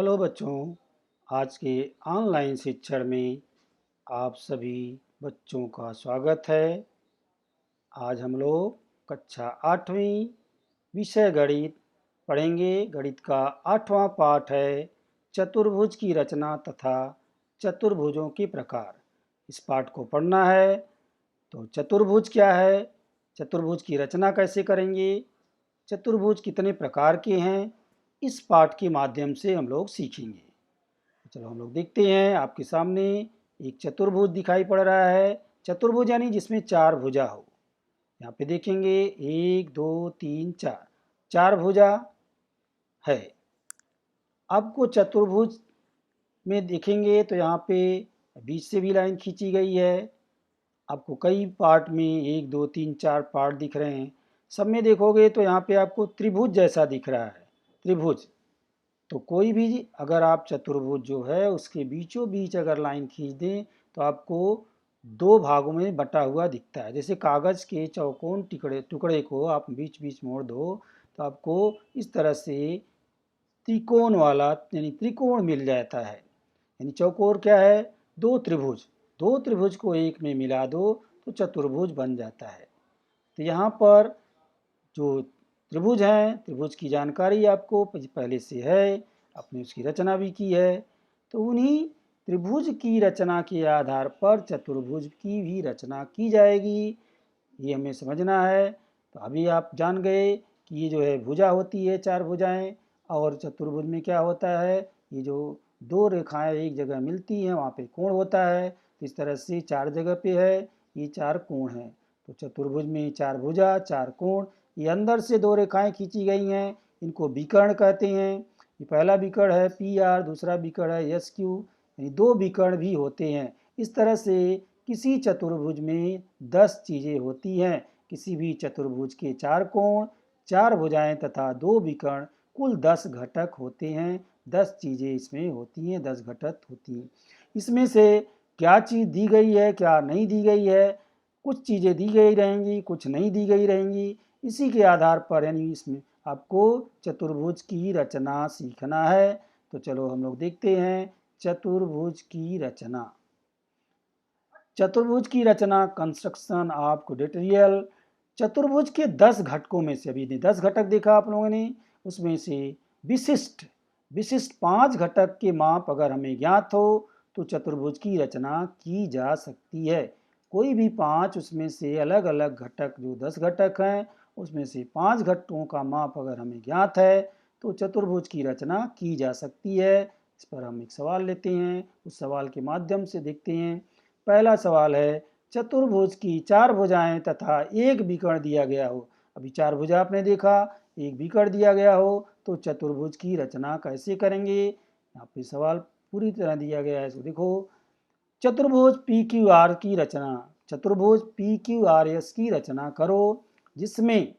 Hello बच्चों, आज के ऑनलाइन शिक्षण में आप सभी बच्चों का स्वागत है। आज हम लोग कक्षा 8वीं विषय गणित पढ़ेंगे। गणित का 8वां पाठ है चतुर्भुज की रचना तथा चतुर्भुजों के प्रकार। इस पाठ को पढ़ना है। तो चतुर्भुज क्या है, चतुर्भुज की रचना कैसे करेंगे, चतुर्भुज कितने प्रकार के हैं, इस पाठ के माध्यम से हम लोग सीखेंगे। चलो हम लोग देखते हैं। आपके सामने एक चतुर्भुज दिखाई पड़ रहा है। चतुर्भुज यानी जिसमें चार भुजा हो। यहाँ पे देखेंगे 1 2 3 4, चार भुजा है। आपको चतुर्भुज में देखेंगे तो यहाँ पे बीच से भी लाइन खींची गई है। आपको कई पार्ट में 1 2 3 4 पार्ट दिख रहे हैं। सब में देखोगे तो यहाँ पे आपको त्रिभुज जैसा दिख रहा है, त्रिभुज। तो कोई भी अगर आप चतुर्भुज जो है उसके बीचों बीच अगर लाइन खींच दें तो आपको दो भागों में बटा हुआ दिखता है। जैसे कागज़ के चौकोन टुकड़े को आप बीच बीच मोड़ दो तो आपको इस तरह से त्रिकोण वाला यानी त्रिकोण मिल जाता है। यानी चौकोर क्या है, दो त्रिभुज। दो त्रिभुज को एक में मिला दो तो चतुर्भुज बन जाता है। तो यहाँ पर जो त्रिभुज हैं, त्रिभुज की जानकारी आपको पहले से है, आपने उसकी रचना भी की है। तो उन्हीं त्रिभुज की रचना के आधार पर चतुर्भुज की भी रचना की जाएगी, ये हमें समझना है। तो अभी आप जान गए कि ये जो है भुजा होती है, चार भुजाएं, और चतुर्भुज में क्या होता है, ये जो दो रेखाएं एक जगह मिलती हैं वहाँ पे कोण होता है। तो इस तरह से चार जगह पे है, ये चार कोण हैं। तो चतुर्भुज में चार भुजा चार कोण, ये अंदर से दो रेखाएं खींची गई हैं, इनको विकर्ण कहते हैं। ये पहला विकर्ण है पी आर, दूसरा विकर्ण है एस क्यू, यानी दो विकर्ण भी होते हैं। इस तरह से किसी चतुर्भुज में 10 चीज़ें होती हैं। किसी भी चतुर्भुज के चार कोण, चार भुजाएं तथा दो विकर्ण, कुल 10 घटक होते हैं। 10 चीज़ें इसमें होती हैं, 10 घटक होती हैं। इसमें से क्या चीज़ दी गई है क्या नहीं दी गई है, कुछ चीज़ें दी गई रहेंगी कुछ नहीं दी गई रहेंगी। इसी के आधार पर यानी इसमें आपको चतुर्भुज की रचना सीखना है। तो चलो हम लोग देखते हैं चतुर्भुज की रचना। चतुर्भुज की रचना, कंस्ट्रक्शन ऑफ क्वाड्रेटियल। चतुर्भुज के 10 घटकों में से, अभी 10 घटक देखा आप लोगों ने, उसमें से विशिष्ट विशिष्ट 5 घटक के माप अगर हमें ज्ञात हो तो चतुर्भुज की रचना की जा सकती है। कोई भी 5 उसमें से अलग अलग घटक, जो 10 घटक हैं उसमें से 5 घटकों का माप अगर हमें ज्ञात है तो चतुर्भुज की रचना की जा सकती है। इस पर हम एक सवाल लेते हैं, उस सवाल के माध्यम से देखते हैं। पहला सवाल है, चतुर्भुज की चार भुजाएं तथा एक विकर्ण दिया गया हो। अभी चार भुजा आपने देखा, एक विकर्ण दिया गया हो, तो चतुर्भुज की रचना कैसे करेंगे। यहाँ पे सवाल पूरी तरह दिया गया है, इसको देखो। चतुर्भुज पी क्यू आर की रचना, चतुर्भुज पी क्यू आर एस की रचना करो, जिसमें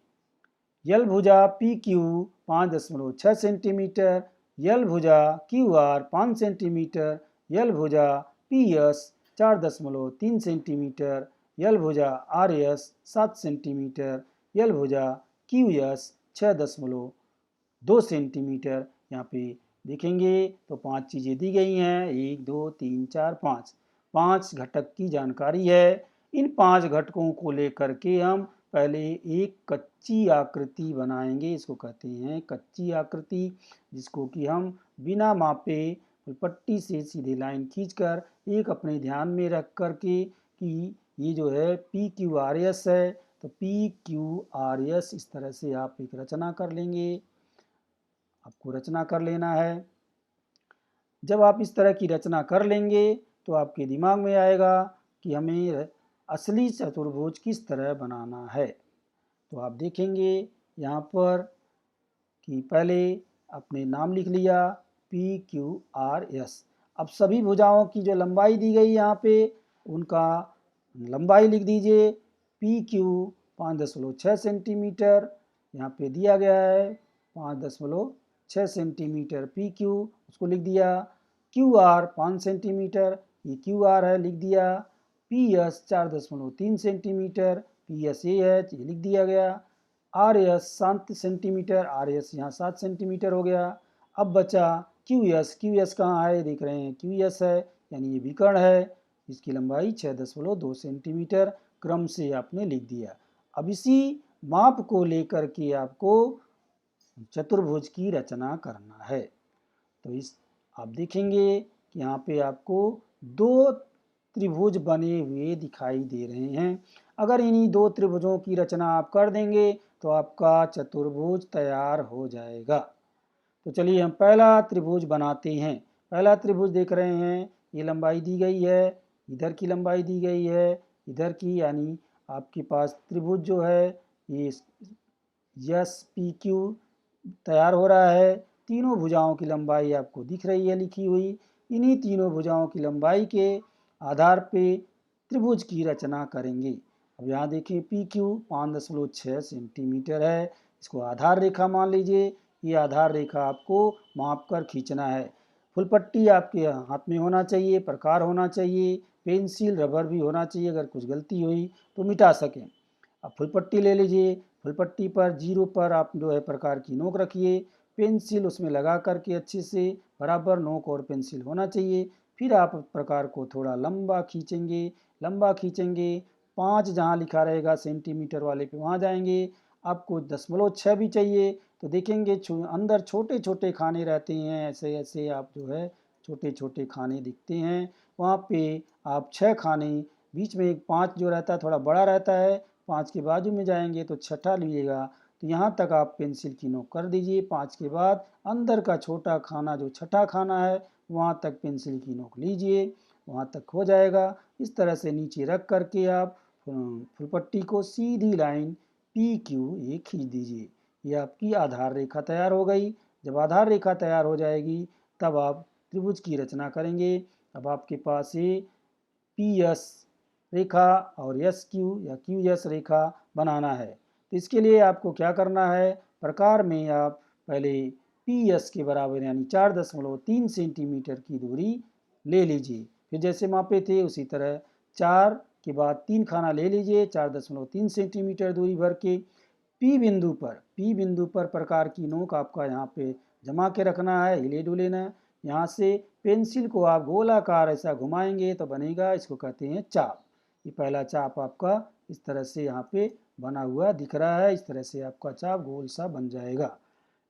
यल भुजा पी क्यू 5.6 सेंटीमीटर, यल भुजा क्यू आर 5 सेंटीमीटर, यल भुजा पी एस 4.3 सेंटीमीटर, यल भुजा आर एस 7 सेंटीमीटर, यल भुजा क्यू एस 6.2 सेंटीमीटर। यहाँ पे देखेंगे तो 5 चीज़ें दी गई हैं, 1 2 3 4 5, 5 घटक की जानकारी है। इन 5 घटकों को लेकर के हम पहले एक कच्ची आकृति बनाएंगे, इसको कहते हैं कच्ची आकृति, जिसको कि हम बिना मापे पट्टी से सीधी लाइन खींचकर एक अपने ध्यान में रख कर के कि ये जो है पी क्यू आर एस है, तो पी क्यू आर एस इस तरह से आप एक रचना कर लेंगे। आपको रचना कर लेना है। जब आप इस तरह की रचना कर लेंगे तो आपके दिमाग में आएगा कि हमें असली चतुर्भुज किस तरह बनाना है। तो आप देखेंगे यहाँ पर कि पहले आपने नाम लिख लिया पी क्यू आर एस। अब सभी भुजाओं की जो लंबाई दी गई यहाँ पे, उनका लंबाई लिख दीजिए। पी क्यू 5.6 सेंटीमीटर यहाँ पे दिया गया है, 5.6 सेंटीमीटर पी क्यू, उसको लिख दिया। क्यू आर 5 सेंटीमीटर, ये क्यू आर है, लिख दिया। P S 4.3 centimetre, P S ये है, ये लिख दिया गया। R S 7 centimetre, R S यहाँ 7 सेंटीमीटर हो गया। अब बचा क्यू एस कहाँ है, देख रहे हैं क्यू एस है, यानी ये विकर्ण है, इसकी लंबाई 6.2 सेंटीमीटर क्रम से आपने लिख दिया। अब इसी माप को लेकर के आपको चतुर्भुज की रचना करना है। तो इस आप देखेंगे कि यहाँ पे आपको दो त्रिभुज बने हुए दिखाई दे रहे हैं। अगर इन्हीं दो त्रिभुजों की रचना आप कर देंगे तो आपका चतुर्भुज तैयार हो जाएगा। तो चलिए हम पहला त्रिभुज बनाते हैं। पहला त्रिभुज देख रहे हैं, ये लंबाई दी गई है, इधर की लंबाई दी गई है, इधर की, यानी आपके पास त्रिभुज जो है ये एस पी क्यू तैयार हो रहा है। तीनों भुजाओं की लंबाई आपको दिख रही है लिखी हुई। इन्हीं तीनों भुजाओं की लंबाई के आधार पे त्रिभुज की रचना करेंगे। अब यहाँ देखिए पी क्यू 5.6 सेंटीमीटर है, इसको आधार रेखा मान लीजिए। ये आधार रेखा आपको माप कर खींचना है। फुलपट्टी आपके हाथ में होना चाहिए, प्रकार होना चाहिए, पेंसिल रबर भी होना चाहिए, अगर कुछ गलती हुई तो मिटा सकें। अब फुलपट्टी ले लीजिए, फुलपट्टी पर जीरो पर आप जो है प्रकार की नोक रखिए, पेंसिल उसमें लगा करके अच्छे से बराबर नोक और पेंसिल होना चाहिए। फिर आप प्रकार को थोड़ा लंबा खींचेंगे, लंबा खींचेंगे, 5 जहाँ लिखा रहेगा सेंटीमीटर वाले पे वहाँ जाएंगे। आपको 0.6 भी चाहिए तो देखेंगे अंदर छोटे छोटे खाने रहते हैं, ऐसे ऐसे आप जो है छोटे छोटे खाने दिखते हैं, वहाँ पे आप 6 खाने, बीच में एक 5 जो रहता है थोड़ा बड़ा रहता है, 5 के बाजू में जाएंगे तो छठा लीजिएगा। तो यहाँ तक आप पेंसिल की नोक कर दीजिए। 5 के बाद अंदर का छोटा खाना जो छठा खाना है वहाँ तक पेंसिल की नोक लीजिए, वहाँ तक हो जाएगा। इस तरह से नीचे रख करके आप फुलपट्टी को सीधी लाइन पी क्यू ये खींच दीजिए। ये आपकी आधार रेखा तैयार हो गई। जब आधार रेखा तैयार हो जाएगी तब आप त्रिभुज की रचना करेंगे। अब आपके पास ये पी एस रेखा और एस क्यू या क्यू एस रेखा बनाना है। तो इसके लिए आपको क्या करना है, प्रकार में आप पहले पी एस के बराबर यानी 4.3 सेंटीमीटर की दूरी ले लीजिए। फिर जैसे मापे थे उसी तरह 4 के बाद 3 खाना ले लीजिए, 4.3 सेंटीमीटर दूरी भर के पी बिंदु पर प्रकार की नोक आपका यहाँ पे जमा के रखना है, हिले डुले ना। यहाँ से पेंसिल को आप गोलाकार ऐसा घुमाएंगे तो बनेगा, इसको कहते हैं चाप। ये पहला चाप आपका इस तरह से यहाँ पे बना हुआ दिख रहा है। इस तरह से आपका चाप गोल सा बन जाएगा।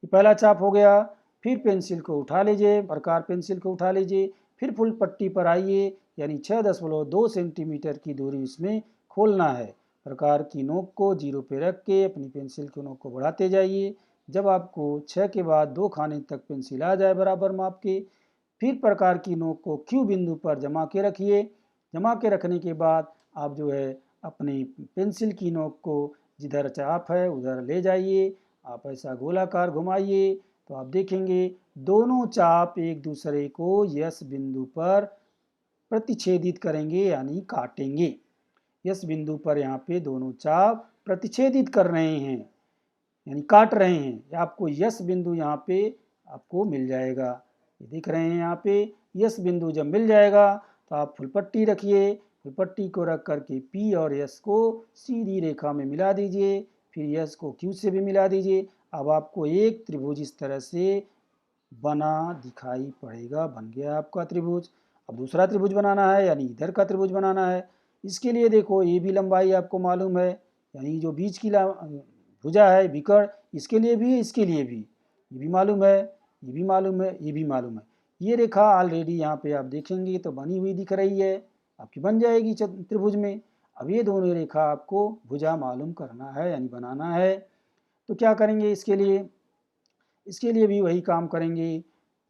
ये पहला चाप हो गया। फिर पेंसिल को उठा लीजिए, प्रकार पेंसिल को उठा लीजिए, फिर फुल पट्टी पर आइए, यानी 6.2 सेंटीमीटर की दूरी इसमें खोलना है। प्रकार की नोक को जीरो पे रख के अपनी पेंसिल की नोक को बढ़ाते जाइए। जब आपको 6 के बाद 2 खाने तक पेंसिल आ जाए बराबर माप के, फिर प्रकार की नोक को क्यू बिंदु पर जमा के रखिए। जमा के रखने के बाद आप जो है अपनी पेंसिल की नोक को जिधर चाप है उधर ले जाइए, आप ऐसा गोलाकार घुमाइए तो आप देखेंगे दोनों चाप एक दूसरे को यस बिंदु पर प्रतिच्छेदित करेंगे यानी काटेंगे। यस बिंदु पर यहाँ पे दोनों चाप प्रतिच्छेदित कर रहे हैं यानी काट रहे हैं। आपको यस बिंदु यहाँ पे आपको मिल जाएगा, ये देख रहे हैं यहाँ पे यस बिंदु जब मिल जाएगा तो आप फुलपट्टी रखिए। फुलपट्टी को रख करके पी और यस को सीधी रेखा में मिला दीजिए, फिर यस को क्यू से भी मिला दीजिए। अब आपको एक त्रिभुज इस तरह से बना दिखाई पड़ेगा, बन गया आपका त्रिभुज। अब दूसरा त्रिभुज बनाना है यानी इधर का त्रिभुज बनाना है। इसके लिए देखो ये भी लंबाई आपको मालूम है, यानी जो बीच की भुजा है विकर्ण, इसके लिए भी इसके लिए भी, ये भी मालूम है, ये भी मालूम है, ये भी मालूम है। ये रेखा ऑलरेडी यहाँ पे आप देखेंगे तो बनी हुई दिख रही है, आपकी बन जाएगी त्रिभुज में। अब ये दोनों रेखा आपको भुजा मालूम करना है यानी बनाना है। तो क्या करेंगे इसके लिए, इसके लिए भी वही काम करेंगे।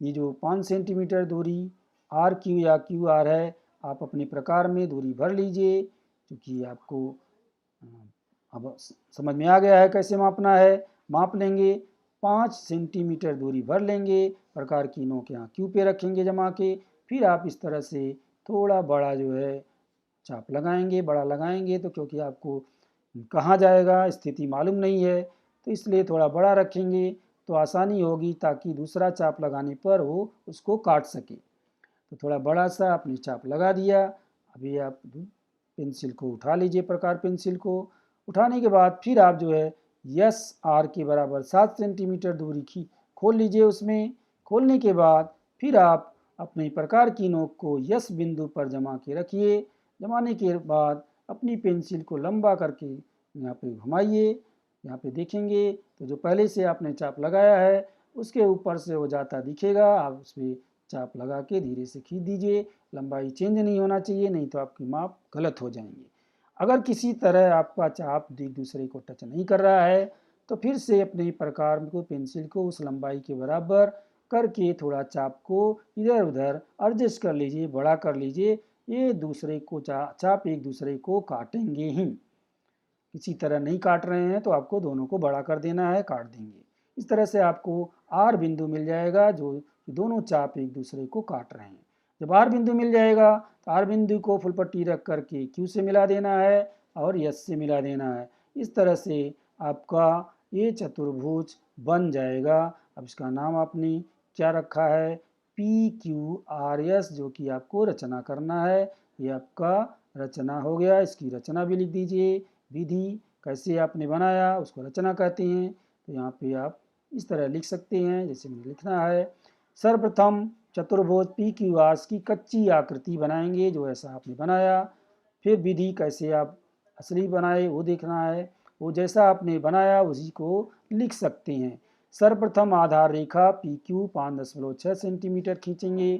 ये जो 5 सेंटीमीटर दूरी आर क्यू या क्यू आर है, आप अपने प्रकार में दूरी भर लीजिए, क्योंकि आपको अब समझ में आ गया है कैसे मापना है। माप लेंगे, 5 सेंटीमीटर दूरी भर लेंगे, प्रकार की नोक यहाँ क्यू पे रखेंगे जमा के। फिर आप इस तरह से थोड़ा बड़ा जो है चाप लगाएंगे, बड़ा लगाएंगे तो क्योंकि आपको कहाँ जाएगा स्थिति मालूम नहीं है, तो इसलिए थोड़ा बड़ा रखेंगे तो आसानी होगी, ताकि दूसरा चाप लगाने पर वो उसको काट सके। तो थोड़ा बड़ा सा आपने चाप लगा दिया। अभी आप पेंसिल को उठा लीजिए, प्रकार पेंसिल को उठाने के बाद फिर आप जो है यस आर के बराबर 7 सेंटीमीटर दूरी की खोल लीजिए। उसमें खोलने के बाद फिर आप अपने प्रकार की नोक को यस बिंदु पर जमा के रखिए। जमाने के बाद अपनी पेंसिल को लंबा करके यहाँ पे घुमाइए। यहाँ पे देखेंगे तो जो पहले से आपने चाप लगाया है उसके ऊपर से वो जाता दिखेगा। आप उसमें चाप लगा के धीरे से खींच दीजिए। लंबाई चेंज नहीं होना चाहिए, नहीं तो आपकी माप गलत हो जाएंगे। अगर किसी तरह आपका चाप एक दूसरे को टच नहीं कर रहा है तो फिर से अपने प्रकार को पेंसिल को उस लंबाई के बराबर करके थोड़ा चाप को इधर उधर एडजस्ट कर लीजिए, बड़ा कर लीजिए। ये दूसरे को चाप एक दूसरे को काटेंगे ही। किसी तरह नहीं काट रहे हैं तो आपको दोनों को बड़ा कर देना है, काट देंगे। इस तरह से आपको आर बिंदु मिल जाएगा जो दोनों चाप एक दूसरे को काट रहे हैं। जब आर बिंदु मिल जाएगा तो आर बिंदु को फुल पट्टी रख करके क्यू से मिला देना है और यस से मिला देना है। इस तरह से आपका ये चतुर्भुज बन जाएगा। अब इसका नाम आपने क्या रखा है, पी क्यू आर एस, जो कि आपको रचना करना है। ये आपका रचना हो गया। इसकी रचना भी लिख दीजिए। विधि कैसे आपने बनाया उसको रचना कहते हैं। तो यहाँ पे आप इस तरह लिख सकते हैं जैसे मैंने लिखना है। सर्वप्रथम चतुर्भुज पी क्यू आर की कच्ची आकृति बनाएंगे जो ऐसा आपने बनाया। फिर विधि कैसे आप असली बनाए वो देखना है। वो जैसा आपने बनाया उसी को लिख सकते हैं। सर्वप्रथम आधार रेखा पी क्यू 5.6 सेंटीमीटर खींचेंगे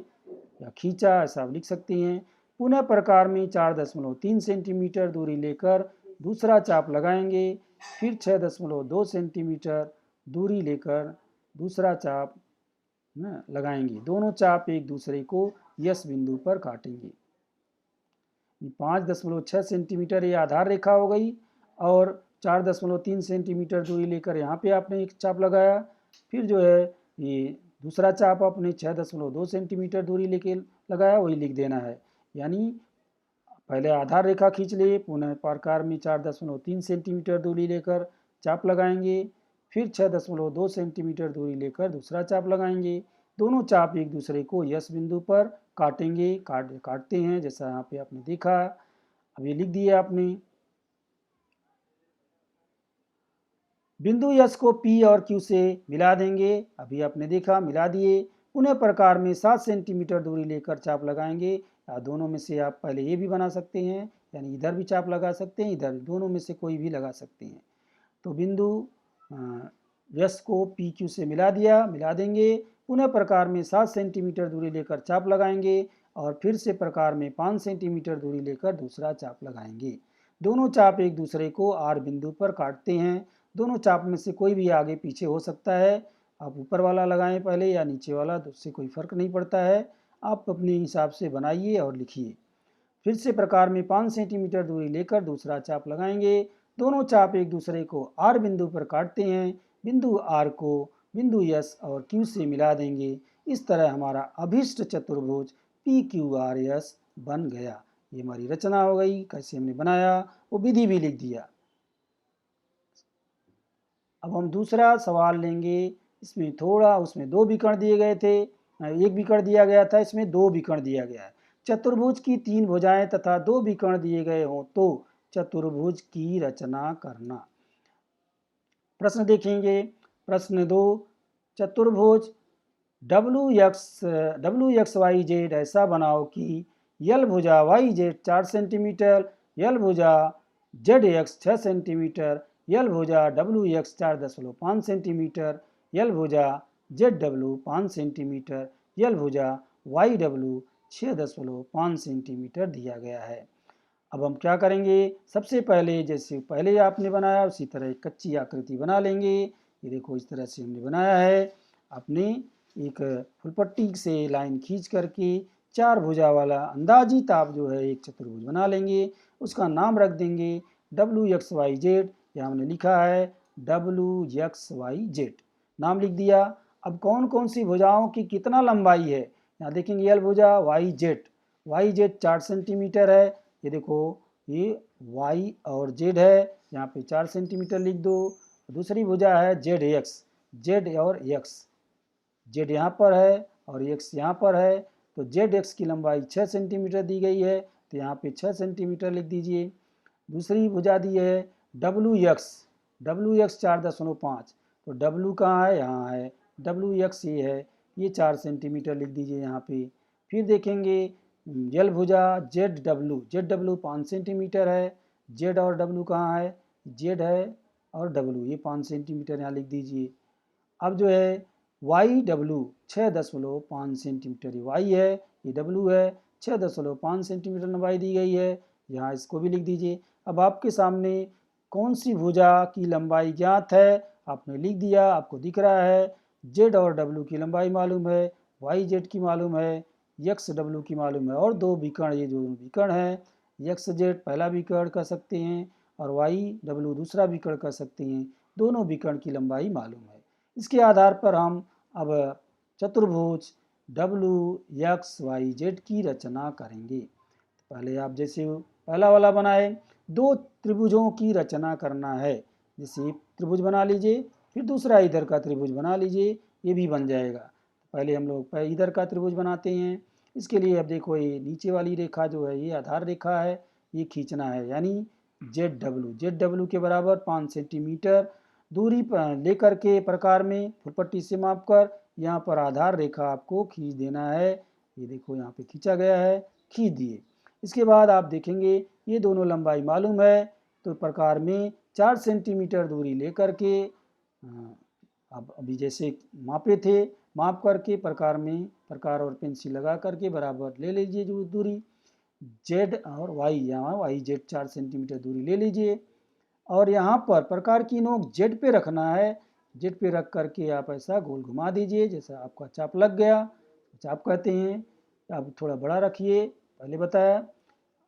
या खींचा ऐसा आप लिख सकते हैं। पुनः प्रकार में 4.3 सेंटीमीटर दूरी लेकर दूसरा चाप लगाएंगे। फिर 6.2 सेंटीमीटर दूरी लेकर दूसरा चाप लगाएंगे। दोनों चाप एक दूसरे को यस बिंदु पर काटेंगे। 5.6 सेंटीमीटर ये आधार रेखा हो गई और 4.3 सेंटीमीटर दूरी लेकर यहाँ पे आपने एक चाप लगाया। फिर जो है ये दूसरा चाप आपने 6.2 सेंटीमीटर दूरी लेके लगाया, वही लिख देना है। यानी पहले आधार रेखा खींच लिए, पुनः प्रकार में 4.3 सेंटीमीटर दूरी लेकर चाप लगाएंगे। फिर 6.2 सेंटीमीटर दूरी लेकर दूसरा चाप लगाएंगे। दोनों चाप एक दूसरे को यस बिंदु पर काटेंगे। काटते हैं जैसा यहाँ पे आपने देखा। अब ये लिख दिया आपने। बिंदु यस को पी और क्यू से मिला देंगे। अभी आपने देखा, मिला दिए। पुनः प्रकार में 7 सेंटीमीटर दूरी लेकर चाप लगाएंगे। या दोनों में से आप पहले ये भी बना सकते हैं, यानी इधर भी चाप लगा सकते हैं, इधर, दोनों में से कोई भी लगा सकते हैं। तो बिंदु यस को पी क्यू से मिला दिया, मिला देंगे। पुनः प्रकार में 7 सेंटीमीटर दूरी लेकर चाप लगाएंगे और फिर से प्रकार में 5 सेंटीमीटर दूरी लेकर दूसरा चाप लगाएंगे। दोनों चाप एक दूसरे को आर बिंदु पर काटते हैं। दोनों चाप में से कोई भी आगे पीछे हो सकता है। आप ऊपर वाला लगाएं पहले या नीचे वाला, तो उससे कोई फर्क नहीं पड़ता है। आप अपने हिसाब से बनाइए और लिखिए। फिर से प्रकार में 5 सेंटीमीटर दूरी लेकर दूसरा चाप लगाएंगे। दोनों चाप एक दूसरे को आर बिंदु पर काटते हैं। बिंदु आर को बिंदु यस और क्यू से मिला देंगे। इस तरह हमारा अभिष्ट चतुर्भुज पी क्यू आर एस बन गया। ये हमारी रचना हो गई। कैसे हमने बनाया वो विधि भी लिख दिया। अब हम दूसरा सवाल लेंगे। इसमें थोड़ा, उसमें 2 विकर्ण दिए गए थे, एक विकर्ण दिया गया था, इसमें 2 विकर्ण दिया गया है। चतुर्भुज की 3 भुजाएं तथा 2 विकर्ण दिए गए हों तो चतुर्भुज की रचना करना। प्रश्न देखेंगे। प्रश्न 2, चतुर्भुज डब्ल्यू एक्स वाई जेड ऐसा बनाओ कि यल भुजा वाई जेड 4 सेंटीमीटर, यल भुजा जेड एक्स 6 सेंटीमीटर, यल भुजा डब्ल्यू एक्स 4.5 सेंटीमीटर, यल भुजा जेड डब्ल्यू 5 सेंटीमीटर, यल भुजा वाई डब्ल्यू 6.5 सेंटीमीटर दिया गया है। अब हम क्या करेंगे, सबसे पहले जैसे पहले आपने बनाया उसी तरह एक कच्ची आकृति बना लेंगे। ये देखो इस तरह से हमने बनाया है। आपने एक फुलपट्टी से लाइन खींच करके 4 भुजा वाला अंदाजित आप जो है एक चतुर्भुज बना लेंगे। उसका नाम रख देंगे डब्ल्यू एक्स वाई जेड। यहाँ हमने लिखा है डब्ल्यू एक्स वाई जेड, नाम लिख दिया। अब कौन कौन सी भुजाओं की कितना लंबाई है, यहाँ देखेंगे यल भुजा वाई जेड 4 सेंटीमीटर है। ये देखो ये y और z है, यहाँ पे 4 सेंटीमीटर लिख दो। दूसरी भुजा है z और x, z यहाँ पर है और x यहाँ पर है। तो zx की लंबाई 6 सेंटीमीटर दी गई है, तो यहाँ पे 6 सेंटीमीटर लिख दीजिए। दूसरी भुजा दी है wx 4.5, तो w कहाँ है, यहाँ है, wx ये है ये 4 सेंटीमीटर लिख दीजिए यहाँ पे। फिर देखेंगे जल भुजा जेड डब्ल्यू 5 सेंटीमीटर है। जेड और डब्ल्यू कहाँ है, जेड है और डब्ल्यू, ये 5 सेंटीमीटर यहाँ लिख दीजिए। अब जो है वाई डब्ल्यू 6.5 सेंटीमीटर, ये वाई है, ये डब्ल्यू है, 6.5 सेंटीमीटर लंबाई दी गई है, यहाँ इसको भी लिख दीजिए। अब आपके सामने कौन सी भुजा की लंबाई ज्ञात है, आपने लिख दिया, आपको दिख रहा है। जेड और डब्ल्यू की लंबाई मालूम है, वाई जेड की मालूम है, एक्स डब्ल्यू की मालूम है, और दो विकर्ण, ये जो विकर्ण है एक्स जेड पहला विकर्ण कर सकते हैं और वाई डब्ल्यू दूसरा विकर्ण कर सकते हैं, दोनों विकर्ण की लंबाई मालूम है। इसके आधार पर हम अब चतुर्भुज डब्ल्यू एक्स वाई जेड की रचना करेंगे। पहले आप जैसे पहला वाला बनाए, दो त्रिभुजों की रचना करना है। जैसे एक त्रिभुज बना लीजिए, फिर दूसरा इधर का त्रिभुज बना लीजिए, ये भी बन जाएगा। पहले हम लोग इधर का त्रिभुज बनाते हैं। इसके लिए अब देखो ये नीचे वाली रेखा जो है ये आधार रेखा है, ये खींचना है, यानी जेड डब्ल्यू के बराबर 5 सेंटीमीटर दूरी पर लेकर के प्रकार में फुलपट्टी से माप कर यहाँ पर आधार रेखा आपको खींच देना है। ये देखो यहाँ पे खींचा गया है, खींच दिए। इसके बाद आप देखेंगे ये दोनों लंबाई मालूम है, तो प्रकार में 4 सेंटीमीटर दूरी लेकर के अब अभी जैसे मापे थे, माप करके प्रकार में प्रकार और पेंसिल लगा करके बराबर ले लीजिए जो दूरी जेड और वाई, यहाँ वाई जेड 4 सेंटीमीटर दूरी ले लीजिए। और यहाँ पर प्रकार की नोक जेड पे रखना है, जेड पे रख करके आप ऐसा गोल घुमा दीजिए, जैसा आपका चाप लग गया, चाप कहते हैं। आप थोड़ा बड़ा रखिए, पहले बताया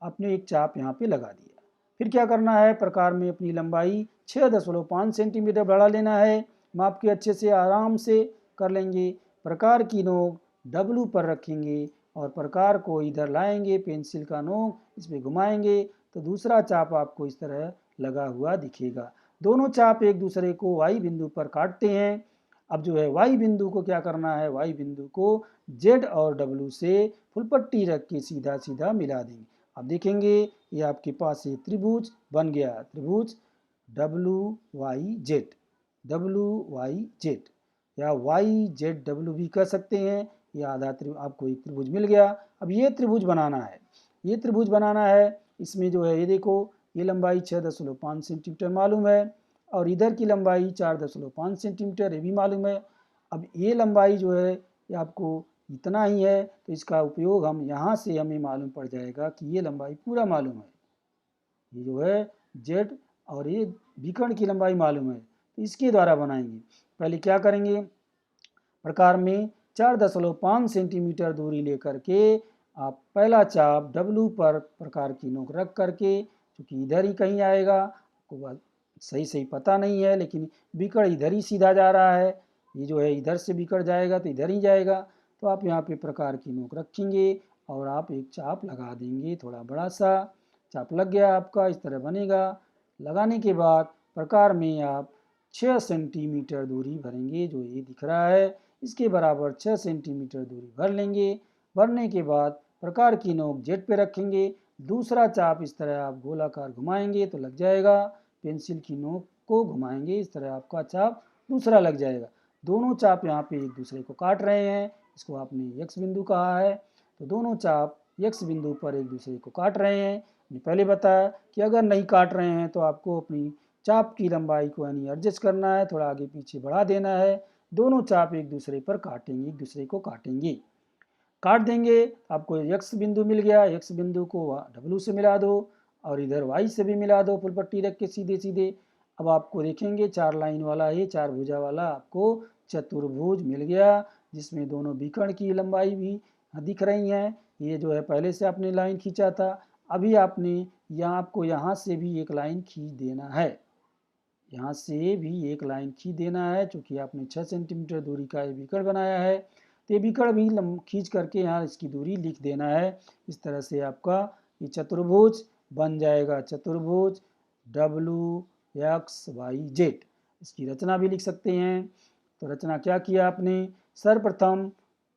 आपने एक चाप यहाँ पे लगा दिया। फिर क्या करना है, प्रकार में अपनी लंबाई 6.5 सेंटीमीटर बढ़ा लेना है, माप के अच्छे से आराम से कर लेंगे। प्रकार की नोक डब्लू पर रखेंगे और प्रकार को इधर लाएंगे, पेंसिल का नोक इस पर घुमाएंगे तो दूसरा चाप आपको इस तरह लगा हुआ दिखेगा। दोनों चाप एक दूसरे को वाई बिंदु पर काटते हैं। अब जो है वाई बिंदु को क्या करना है, वाई बिंदु को जेड और डब्ल्यू से फुलपट्टी रख के सीधा सीधा मिला देंगे। अब देखेंगे ये आपके पास ये त्रिभुज बन गया, त्रिभुज डब्ल्यू वाई जेड या वाई जेड डब्ल्यू भी कह सकते हैं। ये आधा आपको एक त्रिभुज मिल गया। अब ये त्रिभुज बनाना है, ये त्रिभुज बनाना है। इसमें जो है ये देखो ये लंबाई 6.5 सेंटीमीटर मालूम है और इधर की लंबाई 4.5 सेंटीमीटर ये भी मालूम है। अब ये लंबाई जो है ये आपको इतना ही है, तो इसका उपयोग हम यहाँ से हमें मालूम पड़ जाएगा कि ये लंबाई पूरा मालूम है, ये जो है जेड और ये विकर्ण की लंबाई मालूम है, तो इसके द्वारा बनाएंगे। पहले क्या करेंगे, प्रकार में 4.5 सेंटीमीटर दूरी लेकर के आप पहला चाप डब्लू पर प्रकार की नोक रख करके, क्योंकि इधर ही कहीं आएगा, आपको बात सही सही पता नहीं है, लेकिन विकर्ण इधर ही सीधा जा रहा है, ये जो है इधर से विकर्ण जाएगा तो इधर ही जाएगा, तो आप यहाँ पे प्रकार की नोक रखेंगे और आप एक चाप लगा देंगे, थोड़ा बड़ा सा चाप लग गया आपका, इस तरह बनेगा। लगाने के बाद प्रकार में आप 6 सेंटीमीटर दूरी भरेंगे, जो ये दिख रहा है इसके बराबर 6 सेंटीमीटर दूरी भर लेंगे। भरने के बाद प्रकार की नोक जेड पे रखेंगे, दूसरा चाप इस तरह आप गोलाकार घुमाएंगे तो लग जाएगा, पेंसिल की नोक को घुमाएंगे इस तरह आपका चाप दूसरा लग जाएगा। दोनों चाप यहाँ पे एक दूसरे को काट रहे हैं, इसको आपने एक्स बिंदु कहा है, तो दोनों चाप एक्स बिंदु पर एक दूसरे को काट रहे हैं। पहले बताया कि अगर नहीं काट रहे हैं तो आपको अपनी चाप की लंबाई को यानी एडजस्ट करना है, थोड़ा आगे पीछे बढ़ा देना है, दोनों चाप एक दूसरे पर काटेंगे, एक दूसरे को काटेंगे, काट देंगे। आपको एक्स बिंदु मिल गया, एक्स बिंदु को डब्ल्यू से मिला दो और इधर वाई से भी मिला दो, फुलपट्टी रख के सीधे सीधे। अब आपको देखेंगे 4 लाइन वाला ये 4 भुजा वाला आपको चतुर्भुज मिल गया, जिसमें दोनों विकर्ण की लंबाई भी दिख रही हैं। ये जो है पहले से आपने लाइन खींचा था, अभी आपने आपको यहाँ से भी एक लाइन खींच देना है, यहाँ से भी एक लाइन खींच देना है, चूँकि आपने 6 सेंटीमीटर दूरी का ये विकर्ण बनाया है, तो ये विकर्ण भी खींच करके यहाँ इसकी दूरी लिख देना है। इस तरह से आपका ये चतुर्भुज बन जाएगा, चतुर्भुज WXYZ। इसकी रचना भी लिख सकते हैं। तो रचना क्या किया आपने, सर्वप्रथम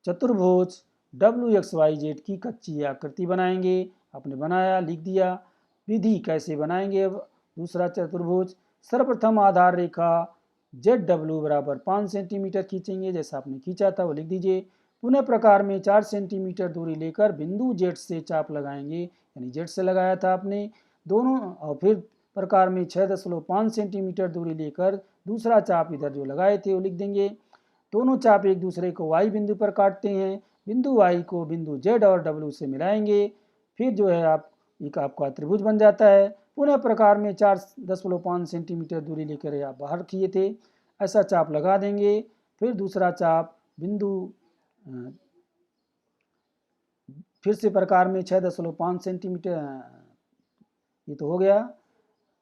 चतुर्भुज WXYZ की कच्ची आकृति बनाएंगे, आपने बनाया, लिख दिया। विधि कैसे बनाएंगे, अब दूसरा चतुर्भुज सर्वप्रथम आधार रेखा जेड डब्ल्यू बराबर 5 सेंटीमीटर खींचेंगे, जैसा आपने खींचा था वो लिख दीजिए। पुनः प्रकार में 4 सेंटीमीटर दूरी लेकर बिंदु जेड से चाप लगाएंगे, यानी जेड से लगाया था आपने दोनों। और फिर प्रकार में 6.5 सेंटीमीटर दूरी लेकर दूसरा चाप इधर जो लगाए थे वो लिख देंगे। दोनों चाप एक दूसरे को वाई बिंदु पर काटते हैं, बिंदु वाई को बिंदु जेड और डब्ल्यू से मिलाएंगे, फिर जो है आप एक आपका त्रिभुज बन जाता है। पुनः प्रकार में 4.5 सेंटीमीटर दूरी लेकर आप बाहर किए थे, ऐसा चाप लगा देंगे। फिर दूसरा चाप बिंदु फिर से प्रकार में 6.5 सेंटीमीटर, ये तो हो गया।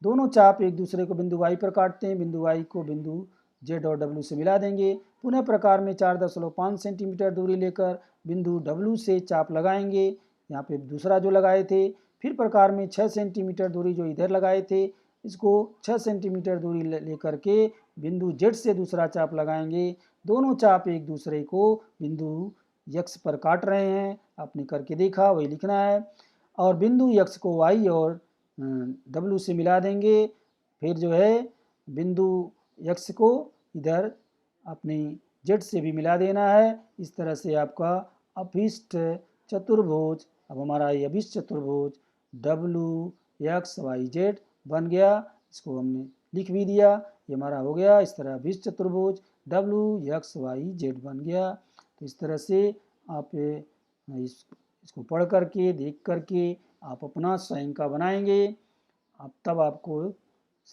दोनों चाप एक दूसरे को बिंदु वाई पर काटते हैं, बिंदु वाई को बिंदु जेड और डब्ल्यू से मिला देंगे। पुनः प्रकार में 4.5 सेंटीमीटर दूरी लेकर बिंदु डब्ल्यू से चाप लगाएंगे, यहाँ पे दूसरा जो लगाए थे। फिर प्रकार में 6 सेंटीमीटर दूरी जो इधर लगाए थे, इसको 6 सेंटीमीटर दूरी लेकर के बिंदु जेड से दूसरा चाप लगाएंगे। दोनों चाप एक दूसरे को बिंदु यक्स पर काट रहे हैं, आपने करके देखा, वही लिखना है। और बिंदु यक्स को वाई और डब्ल्यू से मिला देंगे। फिर जो है बिंदु यक्स को इधर अपनी जेड से भी मिला देना है। इस तरह से आपका अभिष्ट चतुर्भुज, अब हमारा ये अभिष्ट चतुर्भुज डब्ल्यू एक्स वाई जेड बन गया। इसको हमने लिख भी दिया, ये हमारा हो गया। इस तरह अभिष्ट चतुर्भुज डब्ल्यू एक्स वाई जेड बन गया। तो इस तरह से आप इसको पढ़ करके देख करके आप अपना स्वयं का बनाएंगे। अब तब आपको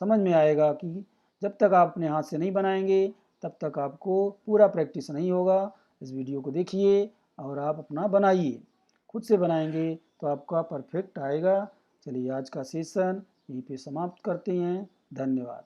समझ में आएगा कि जब तक आप अपने हाथ से नहीं बनाएंगे तब तक आपको पूरा प्रैक्टिस नहीं होगा। इस वीडियो को देखिए और आप अपना बनाइए, खुद से बनाएंगे तो आपका परफेक्ट आएगा। चलिए आज का सेशन यहीं पे समाप्त करते हैं। धन्यवाद।